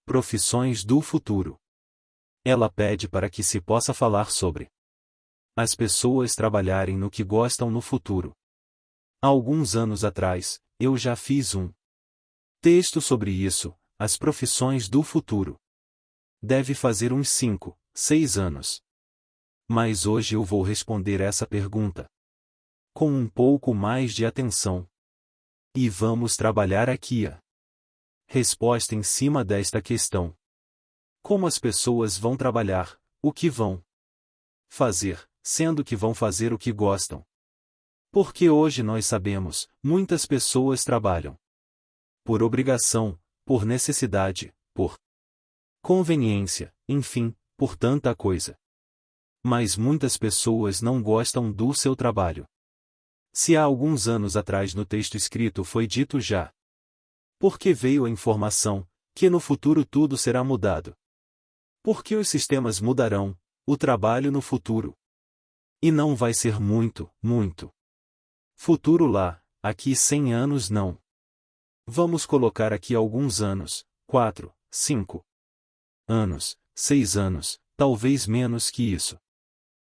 Profissões do futuro. Ela pede para que se possa falar sobre as pessoas trabalharem no que gostam no futuro. Há alguns anos atrás, eu já fiz um texto sobre isso, as profissões do futuro. Deve fazer uns 5, 6 anos. Mas hoje eu vou responder essa pergunta com um pouco mais de atenção. E vamos trabalhar aqui a resposta em cima desta questão. Como as pessoas vão trabalhar, o que vão fazer, sendo que vão fazer o que gostam. Porque hoje nós sabemos, muitas pessoas trabalham por obrigação, por necessidade, por conveniência, enfim, por tanta coisa. Mas muitas pessoas não gostam do seu trabalho. Se há alguns anos atrás no texto escrito foi dito já, porque veio a informação, que no futuro tudo será mudado. Porque os sistemas mudarão, o trabalho no futuro. E não vai ser muito, muito futuro lá, aqui 100 anos não. Vamos colocar aqui alguns anos, 4, 5 anos, 6 anos, talvez menos que isso.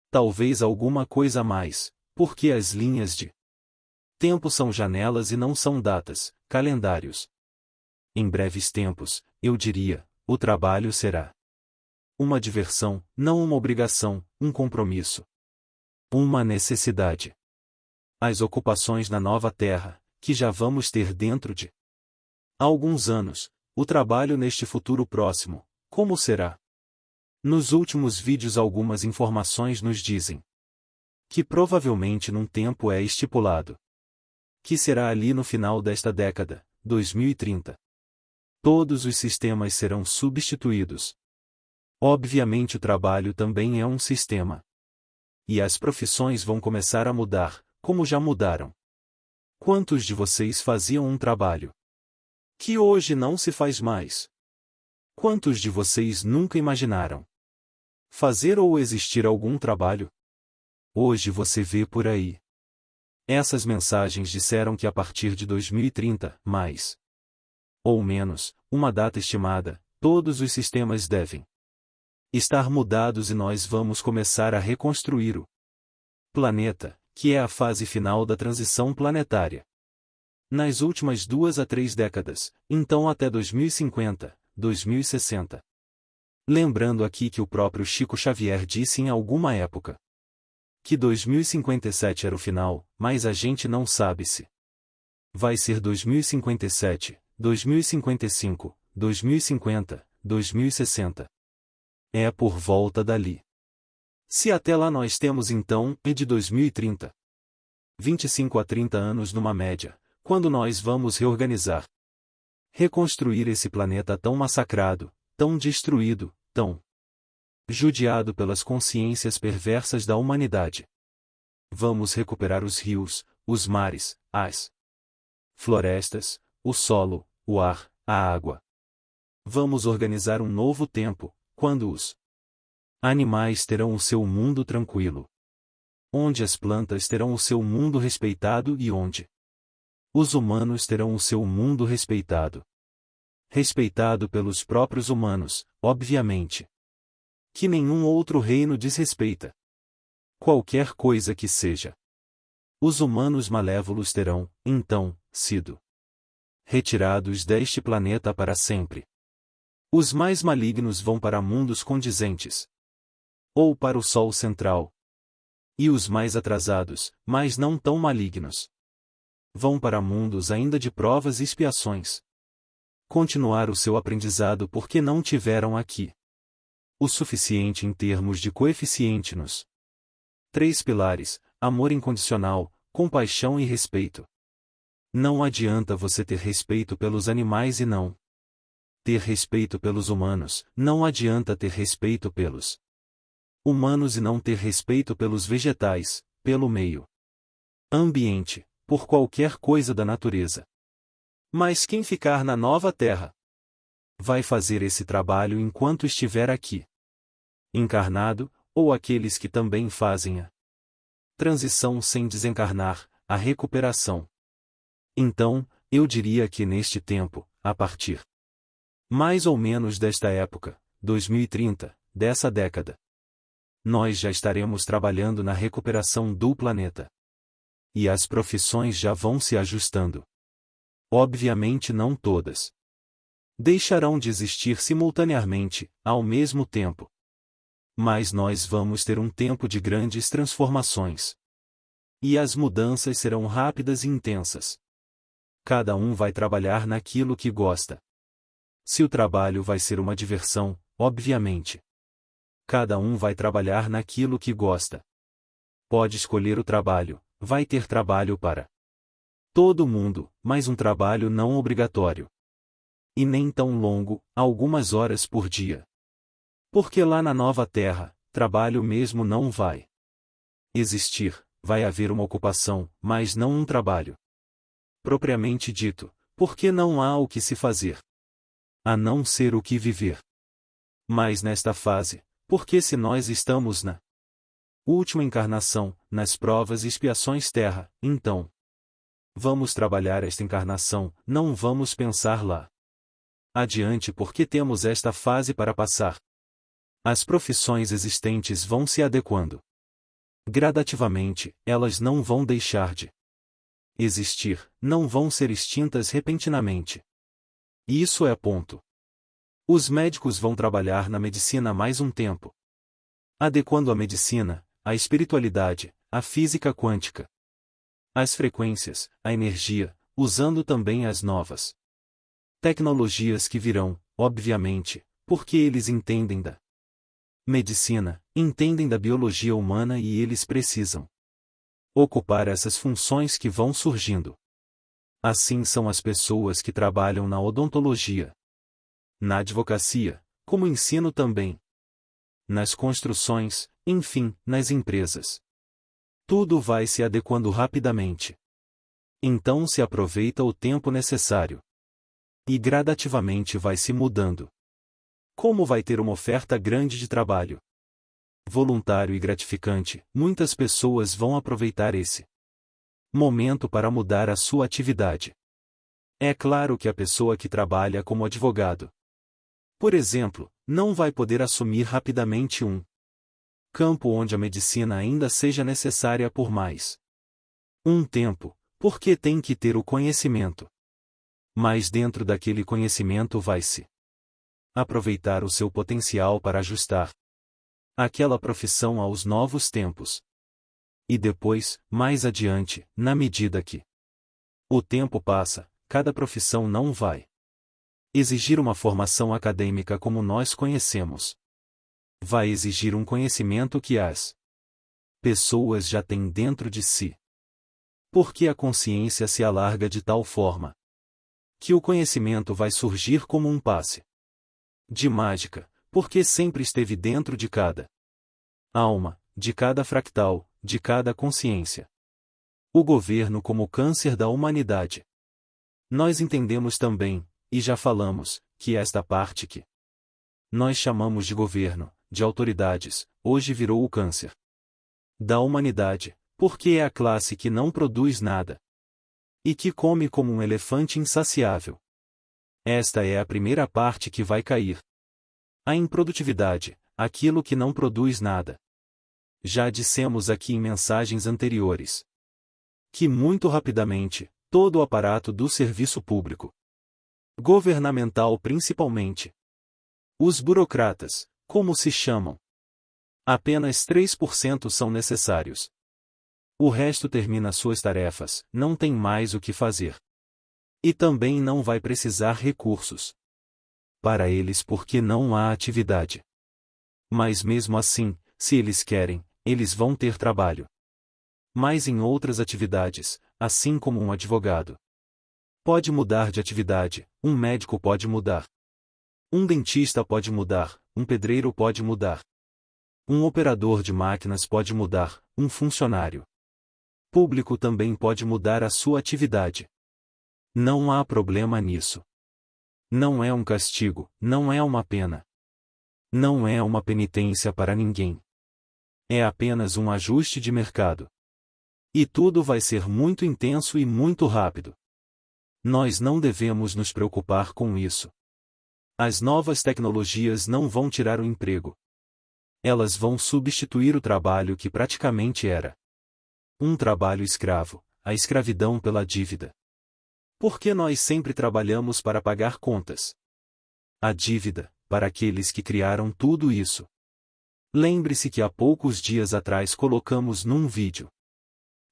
Talvez alguma coisa a mais, porque as linhas de tempo são janelas e não são datas, calendários. Em breves tempos, eu diria, o trabalho será uma diversão, não uma obrigação, um compromisso. Uma necessidade. As ocupações na nova terra, que já vamos ter dentro de alguns anos, o trabalho neste futuro próximo, como será? Nos últimos vídeos algumas informações nos dizem que provavelmente num tempo é estipulado que será ali no final desta década, 2030. Todos os sistemas serão substituídos. Obviamente o trabalho também é um sistema. E as profissões vão começar a mudar, como já mudaram. Quantos de vocês faziam um trabalho que hoje não se faz mais? Quantos de vocês nunca imaginaram fazer ou existir algum trabalho? Hoje você vê por aí. Essas mensagens disseram que a partir de 2030, mais ou menos, uma data estimada, todos os sistemas devem estar mudados e nós vamos começar a reconstruir o planeta, que é a fase final da transição planetária. Nas últimas 2 a 3 décadas, então até 2050, 2060. Lembrando aqui que o próprio Chico Xavier disse em alguma época que 2057 era o final, mas a gente não sabe se vai ser 2057, 2055, 2050, 2060. É por volta dali. Se até lá nós temos então, de 2030, 25 a 30 anos numa média, quando nós vamos reorganizar, reconstruir esse planeta tão massacrado, tão destruído, tão judiado pelas consciências perversas da humanidade. Vamos recuperar os rios, os mares, as florestas, o solo, o ar, a água. Vamos organizar um novo tempo, quando os animais terão o seu mundo tranquilo, onde as plantas terão o seu mundo respeitado e onde os humanos terão o seu mundo respeitado. Respeitado pelos próprios humanos, obviamente. Que nenhum outro reino desrespeita. Qualquer coisa que seja. Os humanos malévolos terão, então, sido retirados deste planeta para sempre. Os mais malignos vão para mundos condizentes. Ou para o Sol central. E os mais atrasados, mas não tão malignos, vão para mundos ainda de provas e expiações. Continuar o seu aprendizado porque não tiveram aqui o suficiente em termos de coeficiente nos 3 pilares, amor incondicional, compaixão e respeito. Não adianta você ter respeito pelos animais e não ter respeito pelos humanos, não adianta ter respeito pelos humanos e não ter respeito pelos vegetais, pelo meio ambiente, por qualquer coisa da natureza. Mas quem ficar na nova terra vai fazer esse trabalho enquanto estiver aqui encarnado, ou aqueles que também fazem a transição sem desencarnar, a recuperação. Então, eu diria que neste tempo, a partir Mais ou menos desta época, 2030, dessa década. Nós já estaremos trabalhando na recuperação do planeta. E as profissões já vão se ajustando. Obviamente não todas. Deixarão de existir simultaneamente, ao mesmo tempo. Mas nós vamos ter um tempo de grandes transformações. E as mudanças serão rápidas e intensas. Cada um vai trabalhar naquilo que gosta. Se o trabalho vai ser uma diversão, obviamente. Cada um vai trabalhar naquilo que gosta. Pode escolher o trabalho, vai ter trabalho para todo mundo, mas um trabalho não obrigatório. E nem tão longo, algumas horas por dia. Porque lá na nova terra, trabalho mesmo não vai existir, vai haver uma ocupação, mas não um trabalho propriamente dito, porque não há o que se fazer. A não ser o que viver. Mas nesta fase, porque se nós estamos na última encarnação, nas provas e expiações terra, então vamos trabalhar esta encarnação, não vamos pensar lá adiante porque temos esta fase para passar. As profissões existentes vão se adequando. Gradativamente, elas não vão deixar de existir, não vão ser extintas repentinamente. Isso é ponto. Os médicos vão trabalhar na medicina mais um tempo. Adequando a medicina, a espiritualidade, a física quântica, as frequências, a energia, usando também as novas tecnologias que virão, obviamente, porque eles entendem da medicina, entendem da biologia humana e eles precisam ocupar essas funções que vão surgindo. Assim são as pessoas que trabalham na odontologia, na advocacia, como ensino também, nas construções, enfim, nas empresas. Tudo vai se adequando rapidamente. Então se aproveita o tempo necessário. E gradativamente vai se mudando. Como vai ter uma oferta grande de trabalho voluntário e gratificante, muitas pessoas vão aproveitar esse momento para mudar a sua atividade. É claro que a pessoa que trabalha como advogado, por exemplo, não vai poder assumir rapidamente um campo onde a medicina ainda seja necessária por mais um tempo, porque tem que ter o conhecimento. Mas dentro daquele conhecimento vai-se aproveitar o seu potencial para ajustar aquela profissão aos novos tempos. E depois, mais adiante, na medida que o tempo passa, cada profissão não vai exigir uma formação acadêmica como nós conhecemos. Vai exigir um conhecimento que as pessoas já têm dentro de si. Porque a consciência se alarga de tal forma que o conhecimento vai surgir como um passe de mágica, porque sempre esteve dentro de cada alma, de cada fractal, de cada consciência. O governo como câncer da humanidade. Nós entendemos também, e já falamos, que esta parte que nós chamamos de governo, de autoridades, hoje virou o câncer da humanidade, porque é a classe que não produz nada e que come como um elefante insaciável. Esta é a primeira parte que vai cair. A improdutividade, aquilo que não produz nada. Já dissemos aqui em mensagens anteriores que muito rapidamente, todo o aparato do serviço público, governamental principalmente, os burocratas, como se chamam, apenas 3% são necessários. O resto termina suas tarefas, não tem mais o que fazer. E também não vai precisar recursos para eles porque não há atividade. Mas mesmo assim, se eles querem, eles vão ter trabalho. Mas em outras atividades, assim como um advogado pode mudar de atividade, um médico pode mudar. Um dentista pode mudar, um pedreiro pode mudar. Um operador de máquinas pode mudar, um funcionário público também pode mudar a sua atividade. Não há problema nisso. Não é um castigo, não é uma pena. Não é uma penitência para ninguém. É apenas um ajuste de mercado. E tudo vai ser muito intenso e muito rápido. Nós não devemos nos preocupar com isso. As novas tecnologias não vão tirar o emprego. Elas vão substituir o trabalho que praticamente era um trabalho escravo, a escravidão pela dívida. Por que nós sempre trabalhamos para pagar contas? A dívida, para aqueles que criaram tudo isso. Lembre-se que há poucos dias atrás colocamos num vídeo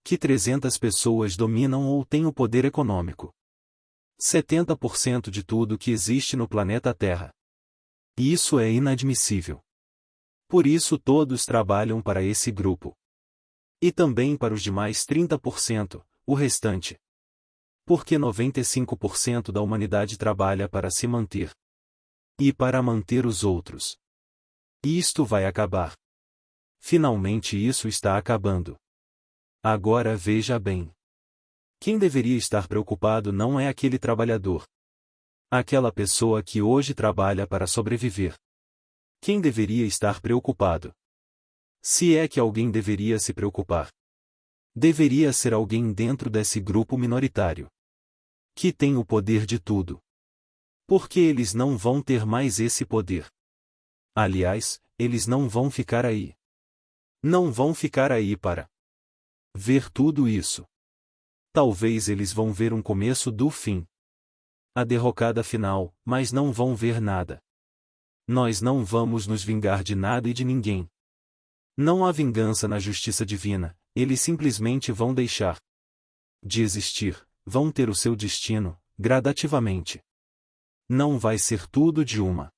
que 300 pessoas dominam ou têm o poder econômico. 70% de tudo que existe no planeta Terra. E isso é inadmissível. Por isso todos trabalham para esse grupo. E também para os demais 30%, o restante. Porque 95% da humanidade trabalha para se manter. E para manter os outros. E isto vai acabar. Finalmente isso está acabando. Agora veja bem. Quem deveria estar preocupado não é aquele trabalhador. Aquela pessoa que hoje trabalha para sobreviver. Quem deveria estar preocupado? Se é que alguém deveria se preocupar. Deveria ser alguém dentro desse grupo minoritário. Que tem o poder de tudo. Porque eles não vão ter mais esse poder. Aliás, eles não vão ficar aí. Não vão ficar aí para ver tudo isso. Talvez eles vão ver um começo do fim. A derrocada final, mas não vão ver nada. Nós não vamos nos vingar de nada e de ninguém. Não há vingança na justiça divina, eles simplesmente vão deixar de existir, vão ter o seu destino, gradativamente. Não vai ser tudo de uma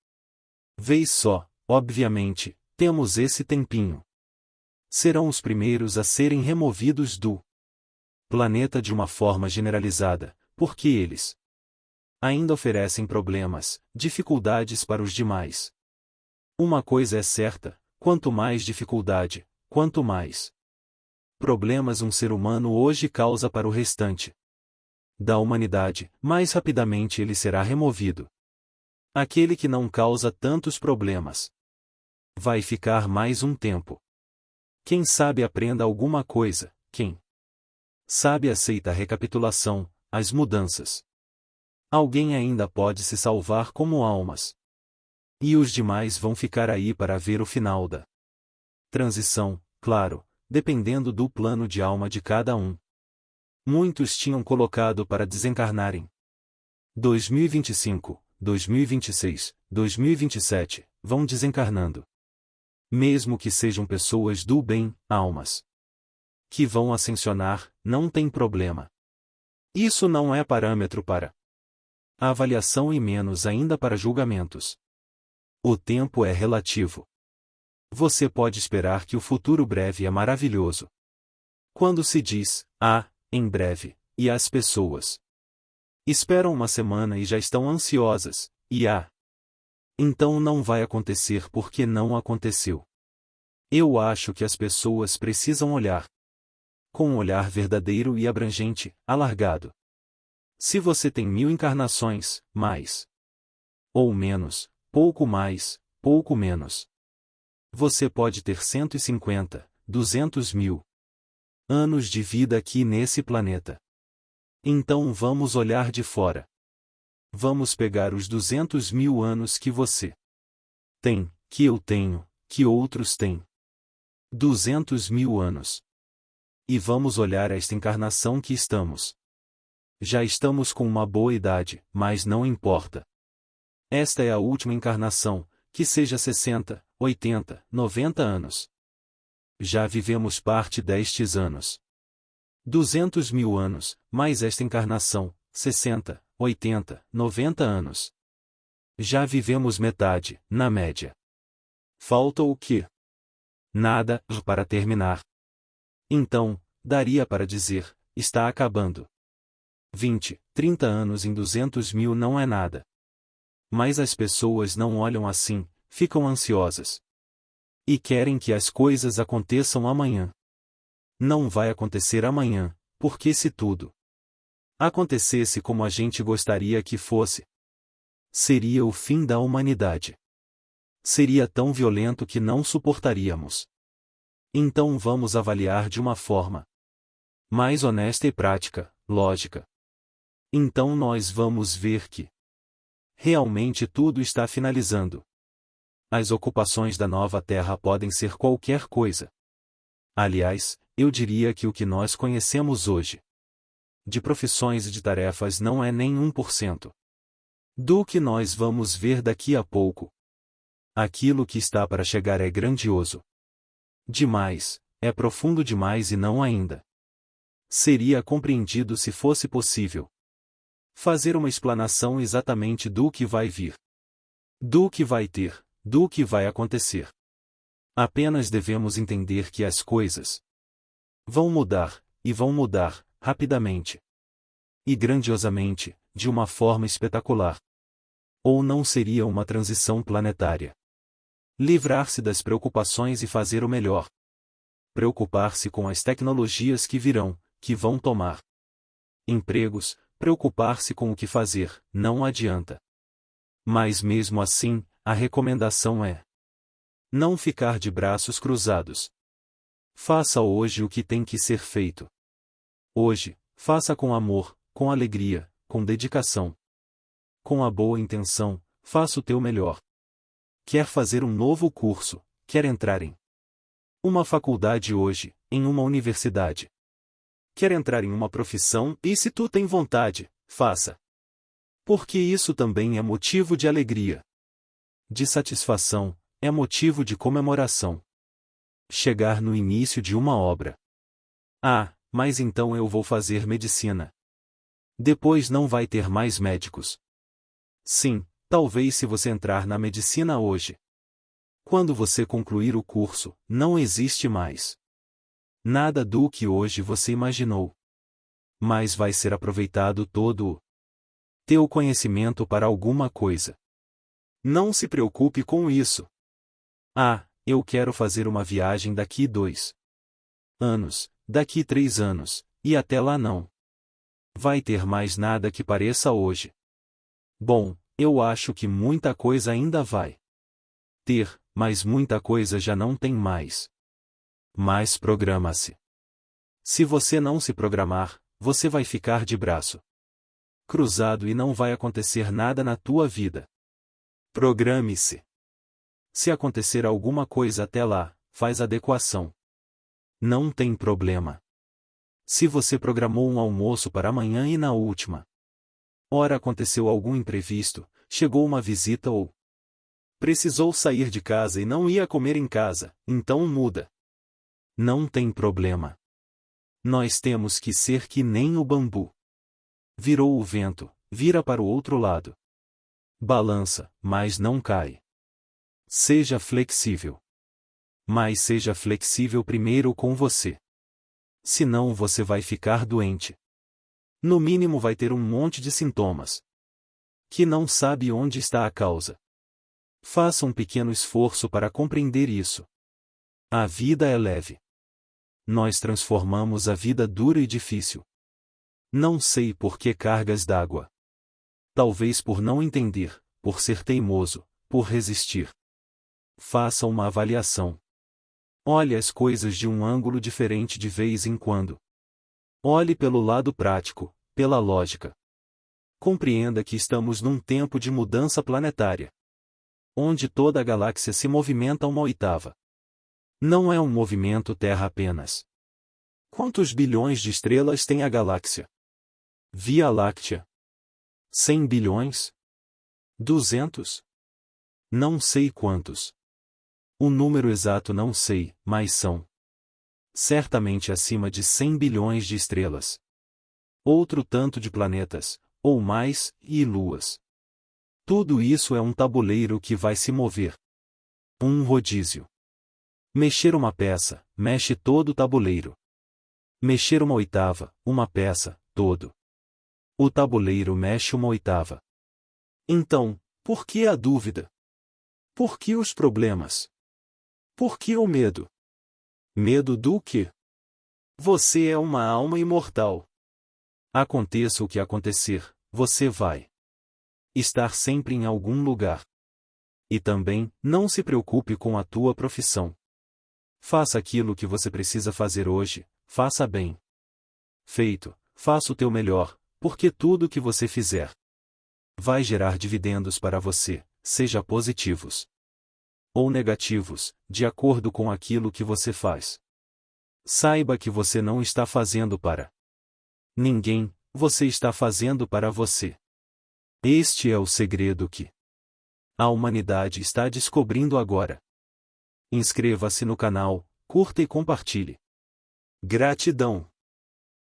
vez só, obviamente, temos esse tempinho. Serão os primeiros a serem removidos do planeta de uma forma generalizada, porque eles ainda oferecem problemas, dificuldades para os demais. Uma coisa é certa, quanto mais dificuldade, quanto mais problemas um ser humano hoje causa para o restante da humanidade, mais rapidamente ele será removido. Aquele que não causa tantos problemas vai ficar mais um tempo. Quem sabe aprenda alguma coisa, quem sabe aceita a recapitulação, as mudanças. Alguém ainda pode se salvar como almas. E os demais vão ficar aí para ver o final da transição, claro, dependendo do plano de alma de cada um. Muitos tinham colocado para desencarnarem 2025, 2026, 2027, vão desencarnando. Mesmo que sejam pessoas do bem, almas que vão ascensionar, não tem problema. Isso não é parâmetro para a avaliação e menos ainda para julgamentos. O tempo é relativo. Você pode esperar que o futuro breve é maravilhoso. Quando se diz, em breve, e as pessoas esperam uma semana e já estão ansiosas, então não vai acontecer porque não aconteceu. Eu acho que as pessoas precisam olhar com um olhar verdadeiro e abrangente, alargado. Se você tem 1000 encarnações, mais ou menos, pouco mais, pouco menos. Você pode ter 150, 200 mil anos de vida aqui nesse planeta. Então vamos olhar de fora. Vamos pegar os 200 mil anos que você tem, que eu tenho, que outros têm. 200 mil anos. E vamos olhar esta encarnação que estamos. Já estamos com uma boa idade, mas não importa. Esta é a última encarnação, que seja 60, 80, 90 anos. Já vivemos parte destes anos. 200 mil anos, mais esta encarnação, 60, 80, 90 anos. Já vivemos metade, na média. Falta o quê? Nada, para terminar. Então, daria para dizer, está acabando. 20, 30 anos em 200 mil não é nada. Mas as pessoas não olham assim, ficam ansiosas. E querem que as coisas aconteçam amanhã. Não vai acontecer amanhã, porque se tudo acontecesse como a gente gostaria que fosse, seria o fim da humanidade. Seria tão violento que não suportaríamos. Então vamos avaliar de uma forma mais honesta e prática, lógica. Então nós vamos ver que realmente tudo está finalizando. As ocupações da nova Terra podem ser qualquer coisa. Aliás, eu diria que o que nós conhecemos hoje de profissões e de tarefas não é nem 1% do que nós vamos ver daqui a pouco. Aquilo que está para chegar é grandioso demais, é profundo demais e não ainda seria compreendido se fosse possível fazer uma explanação exatamente do que vai vir, do que vai ter, do que vai acontecer. Apenas devemos entender que as coisas vão mudar, e vão mudar, rapidamente. E grandiosamente, de uma forma espetacular. Ou não seria uma transição planetária? Livrar-se das preocupações e fazer o melhor. Preocupar-se com as tecnologias que virão, que vão tomar empregos, preocupar-se com o que fazer, não adianta. Mas mesmo assim, a recomendação é não ficar de braços cruzados. Faça hoje o que tem que ser feito. Hoje, faça com amor, com alegria, com dedicação. Com a boa intenção, faça o teu melhor. Quer fazer um novo curso, quer entrar em uma faculdade hoje, em uma universidade. Quer entrar em uma profissão, e se tu tem vontade, faça. Porque isso também é motivo de alegria, de satisfação, é motivo de comemoração. Chegar no início de uma obra. Ah, mas então eu vou fazer medicina. Depois não vai ter mais médicos. Sim, talvez se você entrar na medicina hoje. Quando você concluir o curso, não existe mais nada do que hoje você imaginou. Mas vai ser aproveitado todo o teu conhecimento para alguma coisa. Não se preocupe com isso. Ah, eu quero fazer uma viagem daqui 2 anos, daqui 3 anos, e até lá não vai ter mais nada que pareça hoje. Bom, eu acho que muita coisa ainda vai ter, mas muita coisa já não tem mais. Mas programa-se. Se você não se programar, você vai ficar de braço cruzado e não vai acontecer nada na tua vida. Programe-se. Se acontecer alguma coisa até lá, faz adequação. Não tem problema. Se você programou um almoço para amanhã e na última hora aconteceu algum imprevisto, chegou uma visita ou precisou sair de casa e não ia comer em casa, então muda. Não tem problema. Nós temos que ser que nem o bambu. Virou o vento, vira para o outro lado. Balança, mas não cai. Seja flexível. Mas seja flexível primeiro com você. Senão você vai ficar doente. No mínimo vai ter um monte de sintomas que não sabe onde está a causa. Faça um pequeno esforço para compreender isso. A vida é leve. Nós transformamos a vida dura e difícil. Não sei por que cargas d'água. Talvez por não entender, por ser teimoso, por resistir. Faça uma avaliação. Olhe as coisas de um ângulo diferente de vez em quando. Olhe pelo lado prático, pela lógica. Compreenda que estamos num tempo de mudança planetária, onde toda a galáxia se movimenta uma oitava. Não é um movimento Terra apenas. Quantos bilhões de estrelas tem a galáxia? Via Láctea. 100 bilhões? 200? Não sei quantos. O número exato não sei, mas são certamente acima de 100 bilhões de estrelas. Outro tanto de planetas, ou mais, e luas. Tudo isso é um tabuleiro que vai se mover. Um rodízio. Mexer uma peça, mexe todo o tabuleiro. Mexer uma oitava, uma peça, todo o tabuleiro mexe uma oitava. Então, por que a dúvida? Por que os problemas? Por que o medo? Medo do quê? Você é uma alma imortal. Aconteça o que acontecer, você vai estar sempre em algum lugar. E também, não se preocupe com a tua profissão. Faça aquilo que você precisa fazer hoje, faça bem feito, faça o teu melhor, porque tudo que você fizer vai gerar dividendos para você, seja positivos ou negativos, de acordo com aquilo que você faz. Saiba que você não está fazendo para ninguém, você está fazendo para você. Este é o segredo que a humanidade está descobrindo agora. Inscreva-se no canal, curta e compartilhe. Gratidão!